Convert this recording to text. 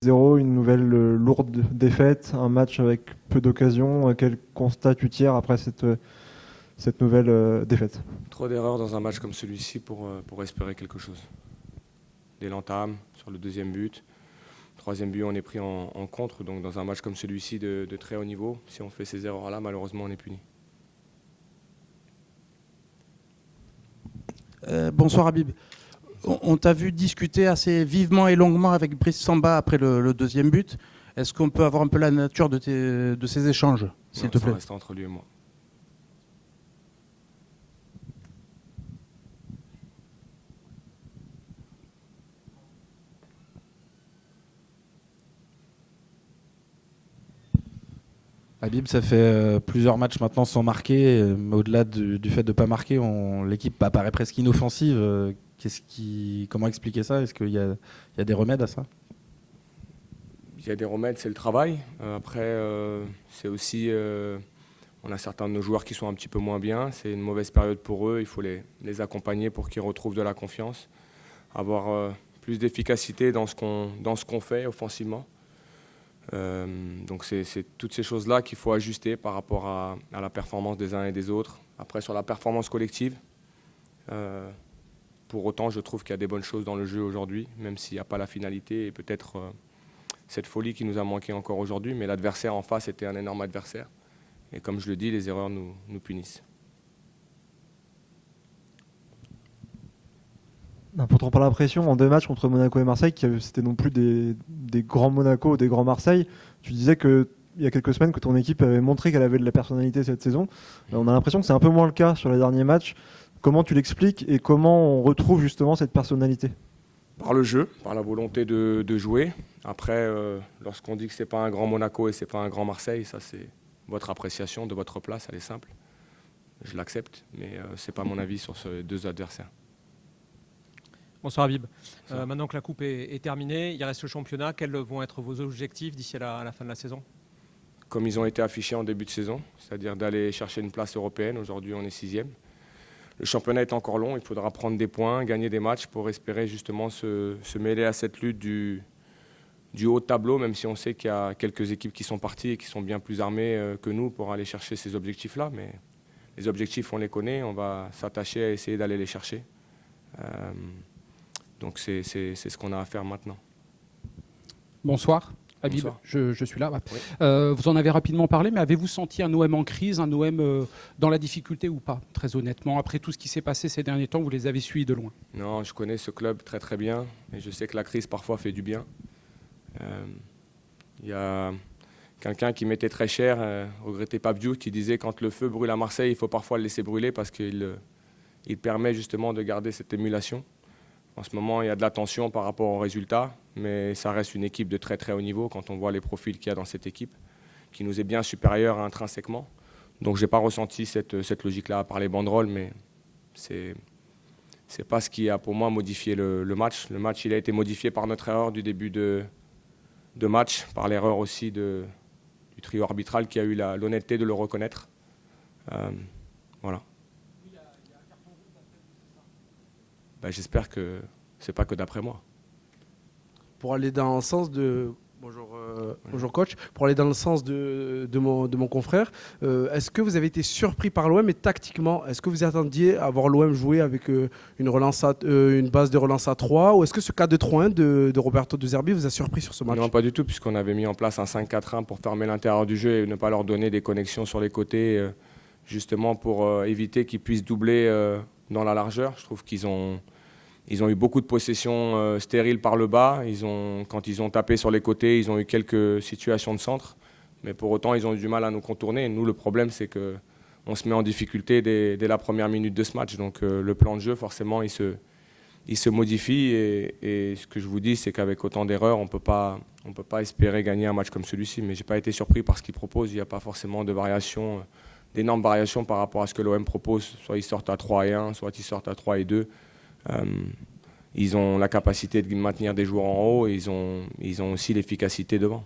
0, une nouvelle lourde défaite, un match avec peu d'occasions. Quel constat tu tires après cette nouvelle défaite? Trop d'erreurs dans un match comme celui-ci pour espérer quelque chose. Dès l'entame, sur le deuxième but. Troisième but, on est pris en contre. Donc dans un match comme celui-ci de très haut niveau, si on fait ces erreurs-là, malheureusement, on est puni. Bonsoir Habib. On t'a vu discuter assez vivement et longuement avec Brice Samba après le deuxième but. Est-ce qu'on peut avoir un peu la nature de ces échanges, s'il te plaît? Ça reste entre lui et moi. Habib, ça fait plusieurs matchs maintenant sans marquer. Mais au-delà du fait de ne pas marquer, l'équipe apparaît presque inoffensive. Comment expliquer ça? Est-ce qu'il y a des remèdes à ça? Il y a des remèdes, c'est le travail. Après, c'est aussi, on a certains de nos joueurs qui sont un petit peu moins bien. C'est une mauvaise période pour eux. Il faut les accompagner pour qu'ils retrouvent de la confiance, avoir plus d'efficacité dans ce qu'on fait offensivement. Donc c'est toutes ces choses-là qu'il faut ajuster par rapport à la performance des uns et des autres. Après, sur la performance collective, pour autant, je trouve qu'il y a des bonnes choses dans le jeu aujourd'hui, même s'il n'y a pas la finalité et peut-être cette folie qui nous a manqué encore aujourd'hui. Mais l'adversaire en face était un énorme adversaire. Et comme je le dis, les erreurs nous punissent. Pour pas la pression, en 2 matchs contre Monaco et Marseille, c'était non plus des grands Monaco ou des grands Marseille, tu disais qu'il y a quelques semaines que ton équipe avait montré qu'elle avait de la personnalité cette saison. On a l'impression que c'est un peu moins le cas sur les derniers matchs. Comment tu l'expliques et comment on retrouve justement cette personnalité? Par le jeu, par la volonté de jouer. Après, lorsqu'on dit que ce n'est pas un grand Monaco et ce n'est pas un grand Marseille, ça c'est votre appréciation de votre place, elle est simple. Je l'accepte, mais ce n'est pas mon avis sur ces deux adversaires. Bonsoir Habib. Maintenant que la Coupe est terminée, il reste le championnat. Quels vont être vos objectifs d'ici à la fin de la saison? Comme ils ont été affichés en début de saison, c'est-à-dire d'aller chercher une place européenne. Aujourd'hui, on est 6e. Le championnat est encore long, il faudra prendre des points, gagner des matchs pour espérer justement se mêler à cette lutte du haut de tableau, même si on sait qu'il y a quelques équipes qui sont parties et qui sont bien plus armées que nous pour aller chercher ces objectifs-là. Mais les objectifs, on les connaît, on va s'attacher à essayer d'aller les chercher. Donc c'est ce qu'on a à faire maintenant. Bonsoir. Habib, Bonsoir. je suis là. Oui. Vous en avez rapidement parlé, mais avez-vous senti un OM en crise, un OM dans la difficulté ou pas? Très honnêtement, après tout ce qui s'est passé ces derniers temps, vous les avez suivis de loin. Non, je connais ce club très très bien et je sais que la crise parfois fait du bien. Il y a quelqu'un qui m'était très cher, regretté Papiou, qui disait quand le feu brûle à Marseille, il faut parfois le laisser brûler parce qu'il permet justement de garder cette émulation. En ce moment, il y a de la tension par rapport aux résultats, mais ça reste une équipe de très très haut niveau quand on voit les profils qu'il y a dans cette équipe, qui nous est bien supérieure intrinsèquement. Donc je n'ai pas ressenti cette logique-là par les banderoles, mais c'est pas ce qui a pour moi modifié le match. Le match, il a été modifié par notre erreur du début de match, par l'erreur aussi du trio arbitral qui a eu l'honnêteté de le reconnaître. Voilà. Ben, j'espère que c'est pas que d'après moi. Pour aller dans le sens de... Bonjour coach. Pour aller dans le sens de mon confrère, est-ce que vous avez été surpris par l'OM et tactiquement, est-ce que vous attendiez à voir l'OM jouer avec une base de relance à 3 ou est-ce que ce 4-2-3-1 de Roberto De Zerbi vous a surpris sur ce match? Non, pas du tout, puisqu'on avait mis en place un 5-4-1 pour fermer l'intérieur du jeu et ne pas leur donner des connexions sur les côtés, justement pour éviter qu'ils puissent doubler dans la largeur. Je trouve qu'ils ont eu beaucoup de possessions stériles par le bas. Quand ils ont tapé sur les côtés, ils ont eu quelques situations de centre. Mais pour autant, ils ont eu du mal à nous contourner. Et nous, le problème, c'est qu'on se met en difficulté dès la première minute de ce match. Donc le plan de jeu, forcément, il se modifie. Et ce que je vous dis, c'est qu'avec autant d'erreurs, on ne peut pas espérer gagner un match comme celui-ci. Mais je n'ai pas été surpris par ce qu'ils proposent. Il n'y a pas forcément d'énormes variations par rapport à ce que l'OM propose. Soit ils sortent à 3-1, soit ils sortent à 3-2. Ils ont la capacité de maintenir des joueurs en haut et ils ont aussi l'efficacité devant.